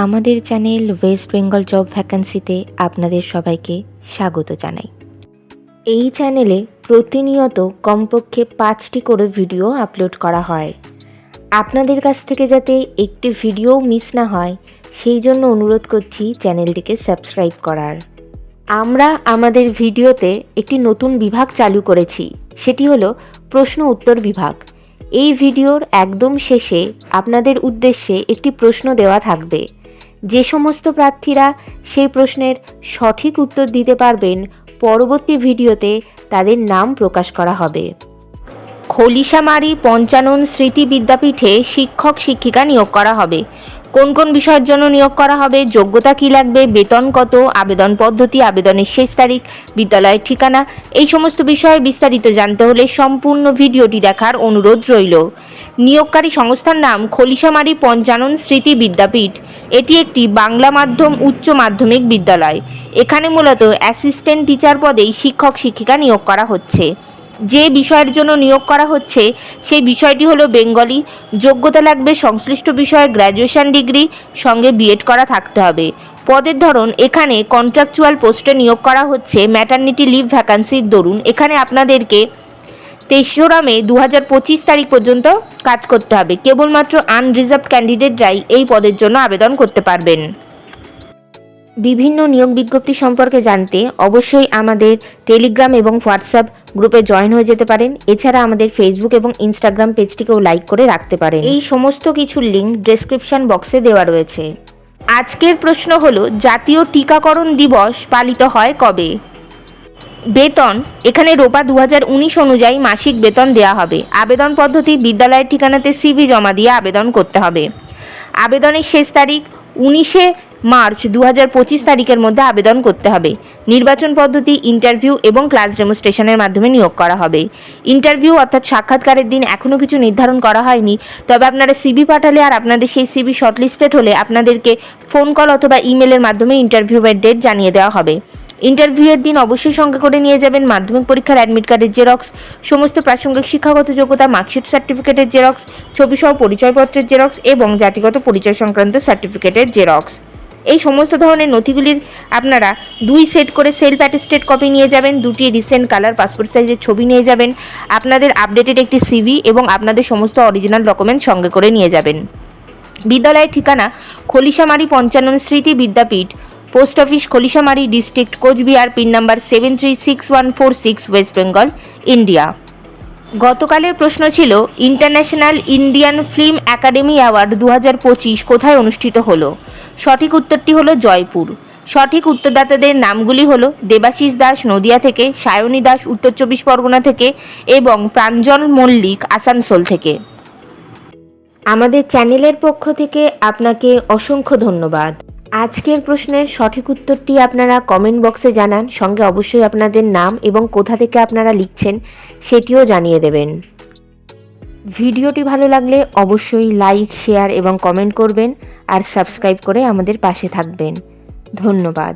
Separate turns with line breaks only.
আমাদের channel West Bengal job ভ্যাকান্সিতে আপনাদের সবাইকে স্বাগত জানাই। এই চ্যানেলে প্রতিনিয়ত কমপক্ষে 5টি করে ভিডিও আপলোড করা হয়। আপনাদের কাছ থেকে যাতে একটি ভিডিও মিস না হয় সেই জন্য অনুরোধ করছি চ্যানেলটিকে সাবস্ক্রাইব করার। আমরা আমাদের ভিডিওতে একটি নতুন বিভাগ চালু করেছি, সেটি হলো প্রশ্ন উত্তর বিভাগ। এই ভিডিওর একদম শেষে আপনাদের উদ্দেশ্যে একটি প্রশ্ন দেওয়া থাকবে। যে সমস্ত প্রার্থীরা সেই প্রশ্নের সঠিক উত্তর দিতে পারবেন, পরবর্তী ভিডিওতে তাদের নাম প্রকাশ করা হবে। খলিশামারী পঞ্চানন স্মৃতি বিদ্যাপীঠে শিক্ষক শিক্ষিকা নিয়োগ করা হবে। কোন কোন বিষয়ের জন্য নিয়োগ করা হবে, যোগ্যতা কী লাগবে, বেতন কত, আবেদন পদ্ধতি, আবেদনের শেষ তারিখ, বিদ্যালয়ের ঠিকানা, এই সমস্ত বিষয়ে বিস্তারিত জানতে হলে সম্পূর্ণ ভিডিওটি দেখার অনুরোধ রইল। নিয়োগকারী সংস্থার নাম খলিশামারী পঞ্চানন স্মৃতি বিদ্যাপীঠ। এটি একটি বাংলা মাধ্যম উচ্চ মাধ্যমিক বিদ্যালয়। এখানে মূলত অ্যাসিস্ট্যান্ট টিচার পদেই শিক্ষক শিক্ষিকা নিয়োগ করা হচ্ছে। যে বিষয়ের জন্য নিয়োগ করা হচ্ছে সেই বিষয়টি হলো বেঙ্গলি। যোগ্যতা লাগবে সংশ্লিষ্ট বিষয়ে গ্র্যাজুয়েশন ডিগ্রি, সঙ্গে বিএড করা থাকতে হবে। পদের ধরন, এখানে কন্ট্রাকচুয়াল পোস্টে নিয়োগ করা হচ্ছে ম্যাটারনিটি লিভ ভ্যাকান্সির দরুন। এখানে আপনাদেরকে 23 মে 2025 তারিখ পর্যন্ত কাজ করতে হবে। কেবলমাত্র আনরিজার্ভড ক্যান্ডিডেটরাই এই পদের জন্য আবেদন করতে পারবেন। বিভিন্ন নিয়োগ বিজ্ঞপ্তি সম্পর্কে জানতে অবশ্যই আমাদের টেলিগ্রাম এবং হোয়াটসঅ্যাপ গ্রুপে জয়েন হয়ে যেতে পারেন। এছাড়া আমাদের ফেসবুক এবং ইনস্টাগ্রাম পেজটিকেও লাইক করে রাখতে পারেন। এই সমস্ত কিছুর লিঙ্ক ডেসক্রিপশন বক্সে দেওয়া রয়েছে। আজকের প্রশ্ন হলো, জাতীয় টিকাকরণ দিবস পালিত হয় কবে? বেতন, এখানে রোপা 2019 অনুযায়ী মাসিক বেতন দেওয়া হবে। আবেদন পদ্ধতি, বিদ্যালয়ের ঠিকানাতে সিভি জমা দিয়ে আবেদন করতে হবে। আবেদনের শেষ তারিখ 19 মার্চ 2025 তারিখের মধ্যে আবেদন করতে হবে। নির্বাচন পদ্ধতি, ইন্টারভিউ এবং ক্লাস ডেমনস্ট্রেশনের মাধ্যমে নিয়োগ করা হবে। ইন্টারভিউ অর্থাৎ সাক্ষাৎকারের দিন এখনও কিছু নির্ধারণ করা হয়নি, তবে আপনারা সিভি পাঠালে আর আপনাদের সেই সিভি শর্টলিস্টেড হলে আপনাদেরকে ফোন কল অথবা ইমেলের মাধ্যমে ইন্টারভিউয়ের ডেট জানিয়ে দেওয়া হবে। ইন্টারভিউয়ের দিন অবশ্যই সঙ্গে করে নিয়ে যাবেন মাধ্যমিক পরীক্ষার অ্যাডমিট কার্ডের জেরক্স, সমস্ত প্রাসঙ্গিক শিক্ষাগত যোগ্যতা, মার্কশিট সার্টিফিকেটের জেরক্স, ছবিসহ পরিচয়পত্রের জেরক্স এবং জাতিগত পরিচয় সংক্রান্ত সার্টিফিকেটের জেরক্স। এই সমস্ত ধরনের নথিগুলির আপনারা 2 সেট করে সেলফ অ্যাটেস্টেড কপি নিয়ে যাবেন। 2টি রিসেন্ট কালার পাসপোর্ট সাইজের ছবি নিয়ে যাবেন। আপনাদের আপডেটেড একটি সিভি এবং আপনাদের সমস্ত অরিজিনাল ডকুমেন্ট সঙ্গে করে নিয়ে যাবেন। বিদ্যালয়ের ঠিকানা Khalishamari Panchanan Smriti Vidyapith, post office Khalishamari, district Cooch Behar, pin number 736146, west Bengal, India. গতকালের প্রশ্ন ছিল, international Indian film academy award 2025 কোথায় অনুষ্ঠিত হলো? সঠিক উত্তরটি হলো জয়পুর। সঠিক উত্তরদাতাদের নামগুলি হলো দেবাশিস দাস নদিয়া থেকে, সায়নী দাস উত্তর 24 পরগনা থেকে এবং প্রাঞ্জল মল্লিক আসানসোল থেকে। আমাদের চ্যানেলের পক্ষ থেকে আপনাকে অসংখ্য ধন্যবাদ। আজকের প্রশ্নের সঠিক উত্তরটি আপনারা কমেন্ট বক্সে জানান, সঙ্গে অবশ্যই আপনাদের নাম এবং কোথা থেকে আপনারা লিখছেন সেটিও জানিয়ে দেবেন। ভিডিওটি ভালো লাগলে অবশ্যই লাইক, শেয়ার এবং কমেন্ট করবেন আর সাবস্ক্রাইব করে আমাদের পাশে থাকবেন। ধন্যবাদ।